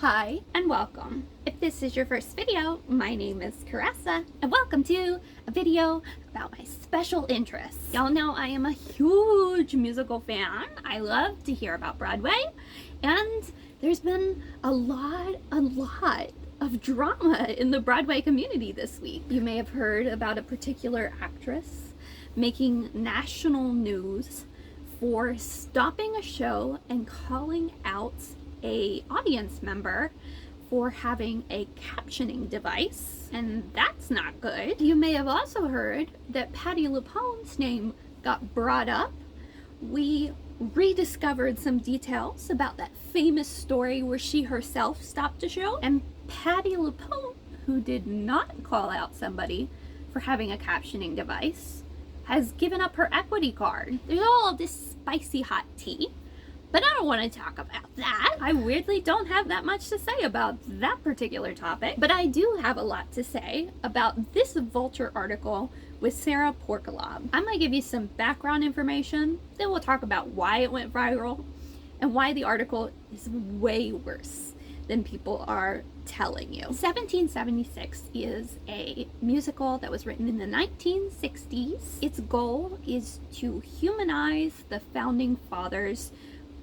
Hi and welcome. If this is your first video, my name is Caressa and welcome to a video about my special interests. Y'all know I am a huge musical fan. I love to hear about Broadway, and there's been a lot of drama in the Broadway community this week. You may have heard about a particular actress making national news for stopping a show and calling out a audience member for having a captioning device, and that's not good. You may have also heard that Patti LuPone's name got brought up. We rediscovered some details about that famous story where she herself stopped a show, and Patti LuPone, who did not call out somebody for having a captioning device, has given up her equity card. There's all this spicy hot tea, but I don't want to talk about that. I weirdly don't have that much to say about that particular topic, but I do have a lot to say about this Vulture article with Sara Porkalob. I'm going to give you some background information, then we'll talk about why it went viral and why the article is way worse than people are telling you. 1776 is a musical that was written in the 1960s. Its goal is to humanize the founding fathers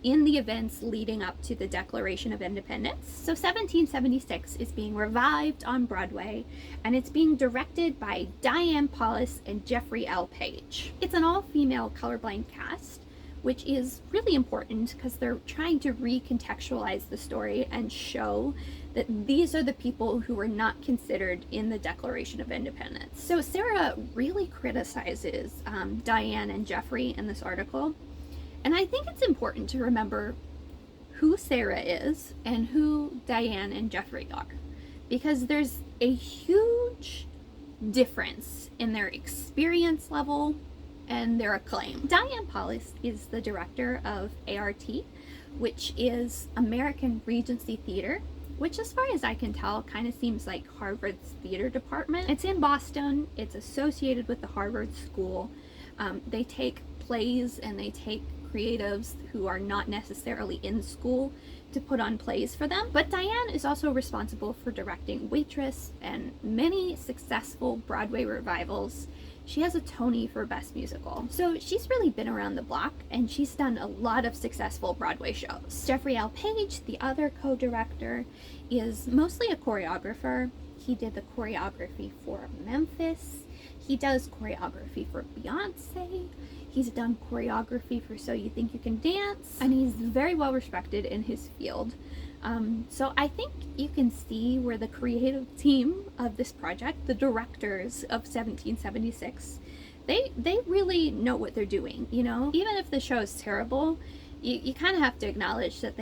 in the events leading up to the Declaration of Independence. So 1776 is being revived on Broadway, and it's being directed by Diane, Paulus, and Jeffery Page. It's an all-female colorblind cast, which is really important because they're trying to recontextualize the story and show that these are the people who were not considered in the Declaration of Independence. So Sara really criticizes Diane and Jeffery in this article. And I think it's important to remember who Sara is and who Diane and Jeffery are, because there's a huge difference in their experience level and their acclaim. Diane Paulus is the director of ART, which is American Regency Theater, which as far as I can tell kind of seems like Harvard's theater department. It's in Boston. It's associated with the Harvard School. They take plays and they take creatives who are not necessarily in school to put on plays for them. But Diane is also responsible for directing Waitress and many successful Broadway revivals. She has a Tony for Best Musical. So she's really been around the block, and she's done a lot of successful Broadway shows. Jeffery Page, the other co-director, is mostly a choreographer. He did the choreography for Memphis. He does choreography for Beyonce. He's done choreography for So You Think You Can Dance, and he's very well respected in his field. So I think you can see where the creative team of this project, the directors of 1776, they really know what they're doing, you know? Even if the show is terrible, you kind of have to acknowledge that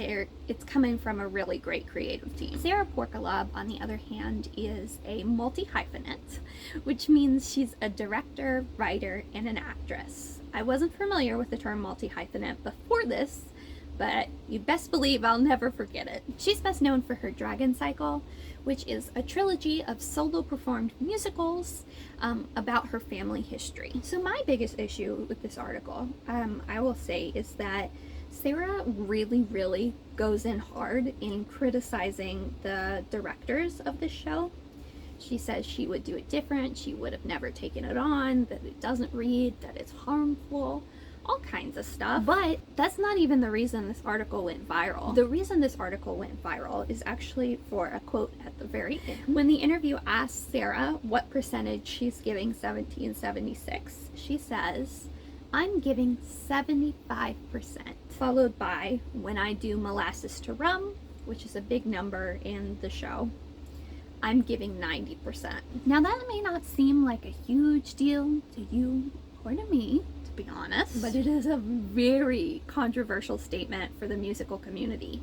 it's coming from a really great creative team. Sara Porkalob, on the other hand, is a multi-hyphenate, which means she's a director, writer, and an actress. I wasn't familiar with the term multi-hyphenate before this, but you best believe I'll never forget it. She's best known for her Dragon Cycle, which is a trilogy of solo performed musicals about her family history. So my biggest issue with this article, I will say, is that Sara really goes in hard in criticizing the directors of the show. She says she would do it different, she would have never taken it on, that it doesn't read, that it's harmful, all kinds of stuff. But that's not even the reason this article went viral. The reason this article went viral is actually for a quote at the very end. When the interview asks Sara what percentage she's giving 1776, she says, "I'm giving 75%, followed by When I Do Molasses to Rum," which is a big number in the show, "I'm giving 90%. Now that may not seem like a huge deal to you or to me, to be honest, but it is a very controversial statement for the musical community.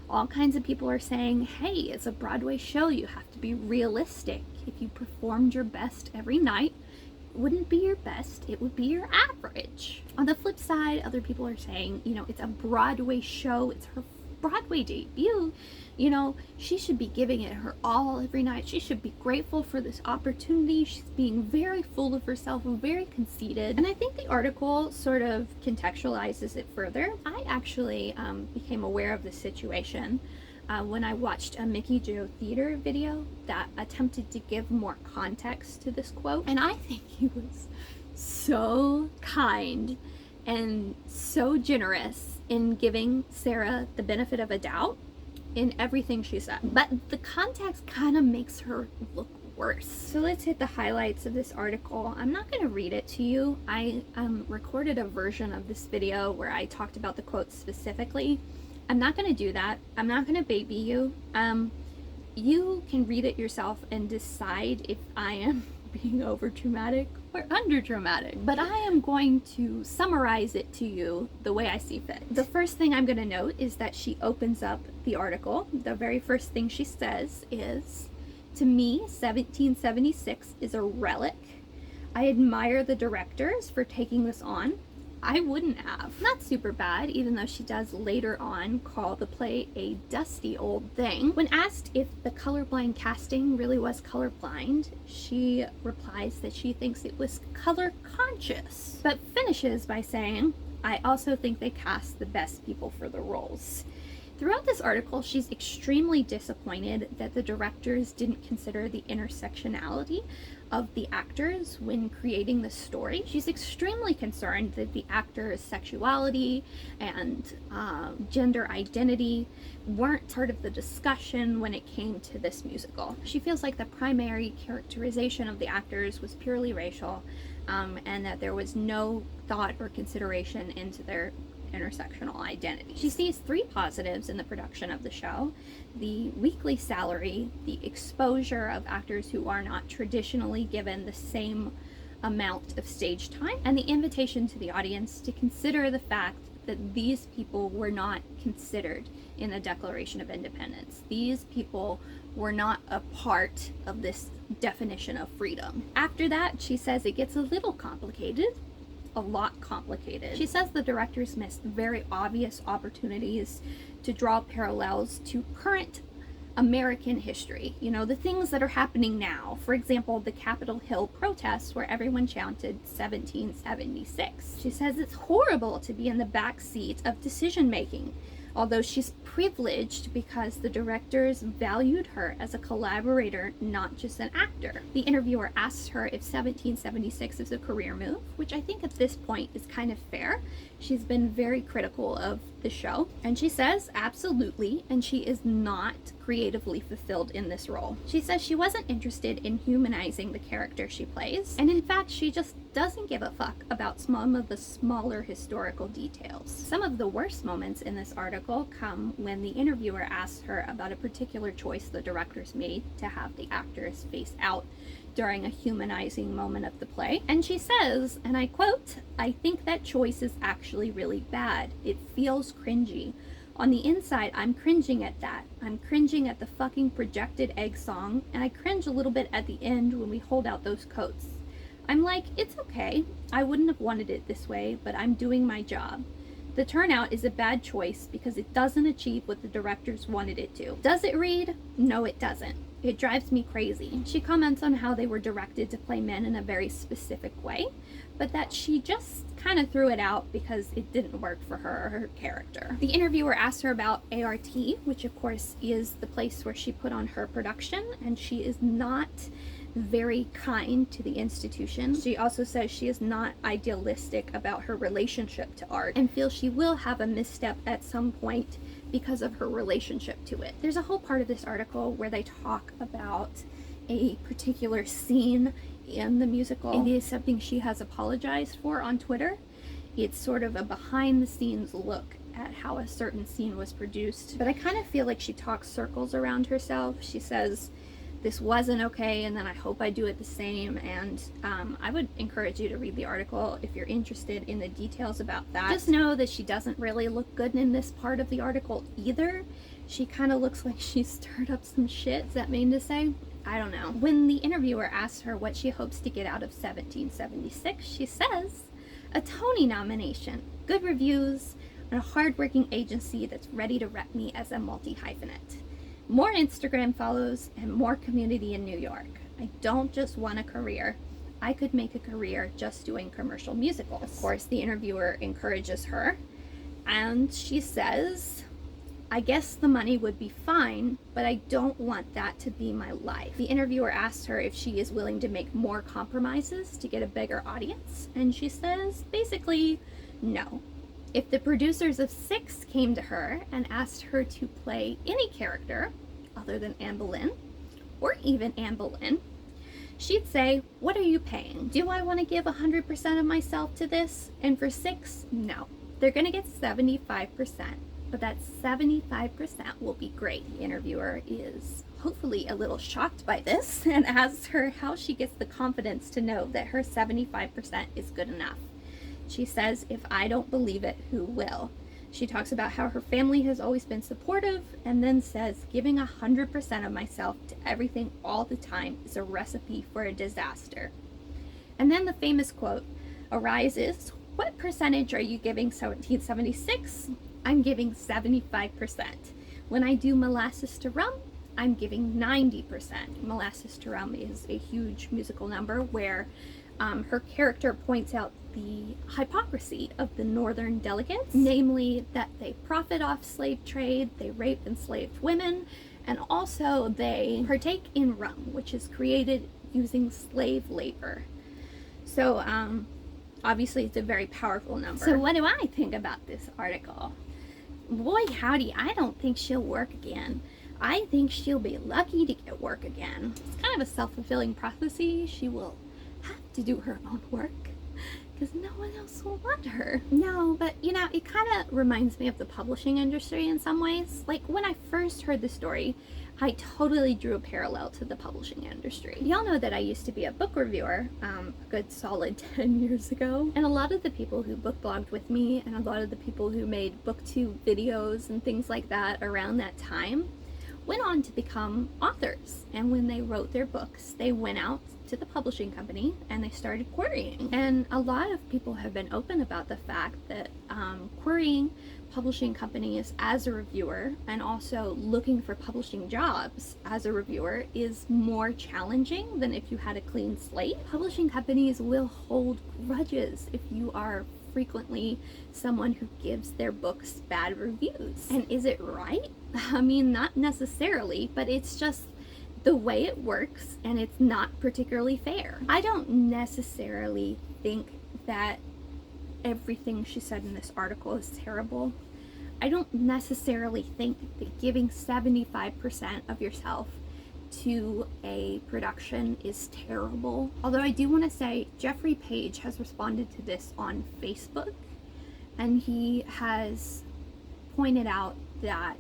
All kinds of people are saying, hey, it's a Broadway show, you have to be realistic. If you performed your best every night, it wouldn't be your best, it would be your average. On the flip side, other people are saying, you know, it's a Broadway show, it's her Broadway debut, you know, she should be giving it her all every night. She should be grateful for this opportunity. She's being very full of herself and very conceited. And I think the article sort of contextualizes it further. I actually became aware of this situation when I watched a Mickey Joe Theater video that attempted to give more context to this quote. And I think he was so kind and so generous in giving Sara the benefit of a doubt in everything she said. But the context kind of makes her look worse. So let's hit the highlights of this article. I'm not going to read it to you. I recorded a version of this video where I talked about the quotes specifically. I'm not going to do that. I'm not going to baby you. You can read it yourself and decide if I am being over dramatic or under dramatic. But I am going to summarize it to you the way I see fit. The first thing I'm going to note is that she opens up the article. The very first thing she says is, "To me, 1776 is a relic. I admire the directors for taking this on. I wouldn't have." Not super bad, even though she does later on call the play a dusty old thing. When asked if the colorblind casting really was colorblind, she replies that she thinks it was color conscious, but finishes by saying, "I also think they cast the best people for the roles." Throughout this article, she's extremely disappointed that the directors didn't consider the intersectionality of the actors when creating the story. She's extremely concerned that the actors' sexuality and gender identity weren't part of the discussion when it came to this musical. She feels like the primary characterization of the actors was purely racial, and that there was no thought or consideration into their intersectional identity. She sees three positives in the production of the show: the weekly salary, the exposure of actors who are not traditionally given the same amount of stage time, and the invitation to the audience to consider the fact that these people were not considered in the Declaration of Independence. These people were not a part of this definition of freedom. After that, she says it gets a little complicated. A lot complicated. She says the directors missed very obvious opportunities to draw parallels to current American history. You know, the things that are happening now. For example, the Capitol Hill protests where everyone chanted 1776. She says it's horrible to be in the back seat of decision making, although she's privileged because the directors valued her as a collaborator, not just an actor. The interviewer asks her if 1776 is a career move, which I think at this point is kind of fair. She's been very critical of the show, and she says absolutely, and she is not creatively fulfilled in this role. She says she wasn't interested in humanizing the character she plays, and in fact she just doesn't give a fuck about some of the smaller historical details. Some of the worst moments in this article come when the interviewer asks her about a particular choice the directors made to have the actors face out during a humanizing moment of the play. And she says, and I quote, "I think that choice is actually really bad. It feels cringy. On the inside, I'm cringing at that. I'm cringing at the fucking projected egg song, and I cringe a little bit at the end when we hold out those coats. I'm like, it's okay. I wouldn't have wanted it this way, but I'm doing my job. The turnout is a bad choice because it doesn't achieve what the directors wanted it to. Does it read? No, it doesn't. It drives me crazy." She comments on how they were directed to play men in a very specific way, but that she just kind of threw it out because it didn't work for her or her character. The interviewer asked her about ART, which of course is the place where she put on her production, and she is not very kind to the institution. She also says she is not idealistic about her relationship to art and feels she will have a misstep at some point because of her relationship to it. There's a whole part of this article where they talk about a particular scene in the musical. It is something she has apologized for on Twitter. It's sort of a behind the scenes look at how a certain scene was produced, but I kind of feel like she talks circles around herself. She says this wasn't okay, and then I hope I do it the same, and I would encourage you to read the article if you're interested in the details about that. Just know that she doesn't really look good in this part of the article either. She kind of looks like she stirred up some shit. Is that mean to say? I don't know. When the interviewer asks her what she hopes to get out of 1776, she says, "A Tony nomination, good reviews, and a hardworking agency that's ready to rep me as a multi-hyphenate. More Instagram follows and more community in New York. I don't just want a career. I could make a career just doing commercial musicals." Of course, the interviewer encourages her, and she says, I guess the money would be fine, but I don't want that to be my life. The interviewer asked her if she is willing to make more compromises to get a bigger audience, and she says basically no. If the producers of Six came to her and asked her to play any character other than Anne Boleyn, or even Anne Boleyn, she'd say, what are you paying? Do I want to give 100% of myself to this? And for Six, no. They're going to get 75%, but that 75% will be great. The interviewer is hopefully a little shocked by this and asks her how she gets the confidence to know that her 75% is good enough. She says, if I don't believe it, who will? She talks about how her family has always been supportive, and then says, giving 100% of myself to everything all the time is a recipe for a disaster. And then the famous quote arises, what percentage are you giving 1776? I'm giving 75%. When I do Molasses to Rum, I'm giving 90%. Molasses to Rum is a huge musical number where her character points out the hypocrisy of the northern delegates, namely that they profit off slave trade, they rape enslaved women, and also they partake in rum, which is created using slave labor. So obviously it's a very powerful number. So what do I think about this article? Boy howdy, I don't think she'll work again. I think she'll be lucky to get work again. It's kind of a self-fulfilling prophecy. She will have to do her own work because no one else will want her. No, but you know, it kind of reminds me of the publishing industry in some ways. Like when I first heard the story, I totally drew a parallel to the publishing industry. Y'all know that I used to be a book reviewer a good solid 10 years ago. And a lot of the people who book blogged with me and a lot of the people who made booktube videos and things like that around that time went on to become authors. And when they wrote their books, they went out to the publishing company and they started querying. And a lot of people have been open about the fact that querying publishing companies as a reviewer and also looking for publishing jobs as a reviewer is more challenging than if you had a clean slate. Publishing companies will hold grudges if you are frequently someone who gives their books bad reviews. And is it right? I mean, not necessarily, but it's just the way it works, and it's not particularly fair. I don't necessarily think that everything she said in this article is terrible. I don't necessarily think that giving 75% of yourself to a production is terrible. Although I do want to say Jeffery Page has responded to this on Facebook, and he has pointed out that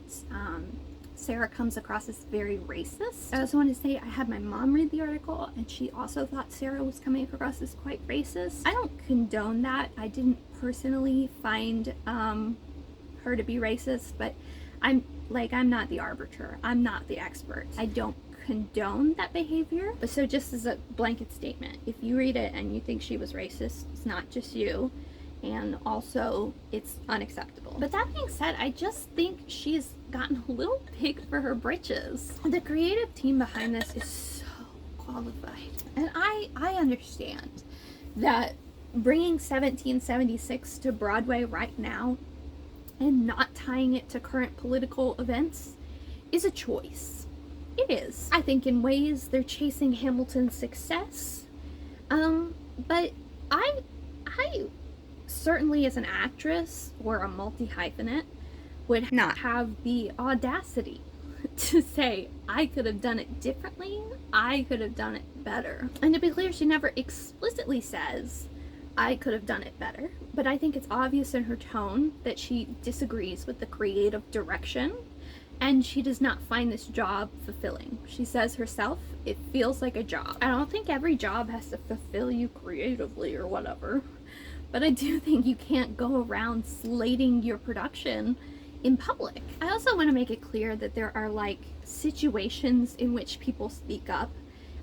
Sara comes across as very racist. I also want to say I had my mom read the article and she also thought Sara was coming across as quite racist. I don't condone that. I didn't personally find her to be racist, but I'm not the arbiter. I'm not the expert. I don't condone that behavior. But so just as a blanket statement, if you read it and you think she was racist, it's not just you. And also, it's unacceptable. But that being said, I just think she's gotten a little big for her britches. The creative team behind this is so qualified. And I understand that bringing 1776 to Broadway right now and not tying it to current political events is a choice. It is. I think in ways they're chasing Hamilton's success. But I certainly as an actress or a multi-hyphenate would not have the audacity to say, I could have done it differently, I could have done it better. And to be clear, she never explicitly says, I could have done it better, but I think it's obvious in her tone that she disagrees with the creative direction and she does not find this job fulfilling. She says herself, it feels like a job. I don't think every job has to fulfill you creatively or whatever. But I do think you can't go around slating your production in public. I also want to make it clear that there are like situations in which people speak up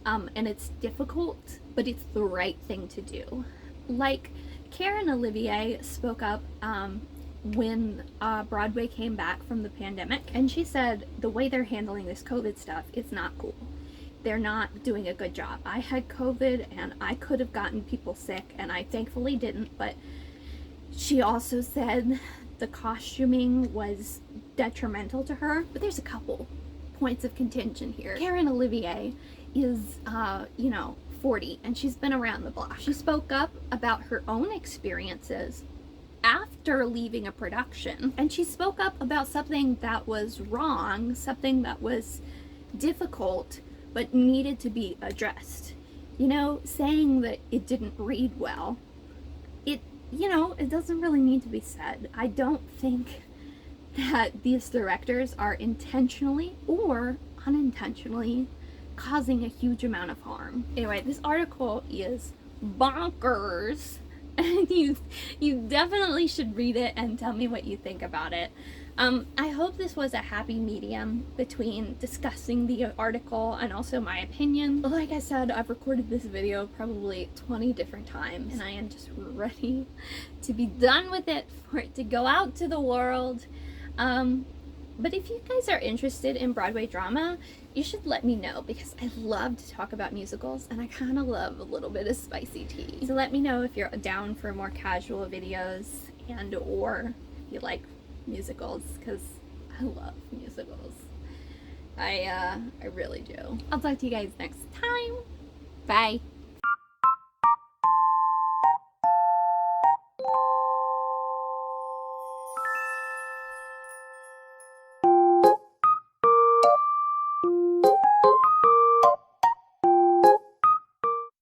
and it's difficult, but it's the right thing to do. Like Karen Olivier spoke up when Broadway came back from the pandemic, and she said the way they're handling this COVID stuff is not cool. They're not doing a good job. I had COVID and I could have gotten people sick and I thankfully didn't, but she also said the costuming was detrimental to her, but there's a couple points of contention here. Karen Olivier is, 40, and she's been around the block. She spoke up about her own experiences after leaving a production, and she spoke up about something that was wrong, something that was difficult, but needed to be addressed. Saying that it didn't read well, it doesn't really need to be said. I don't think that these directors are intentionally or unintentionally causing a huge amount of harm. Anyway, this article is bonkers, and you definitely should read it and tell me what you think about it. I hope this was a happy medium between discussing the article and also my opinion. Like I said, I've recorded this video probably 20 different times, and I am just ready to be done with it, for it to go out to the world. But if you guys are interested in Broadway drama, you should let me know, because I love to talk about musicals, and I kind of love a little bit of spicy tea. So let me know if you're down for more casual videos, and or if you like musicals, because I love musicals. I really do. I'll talk to you guys next time. Bye.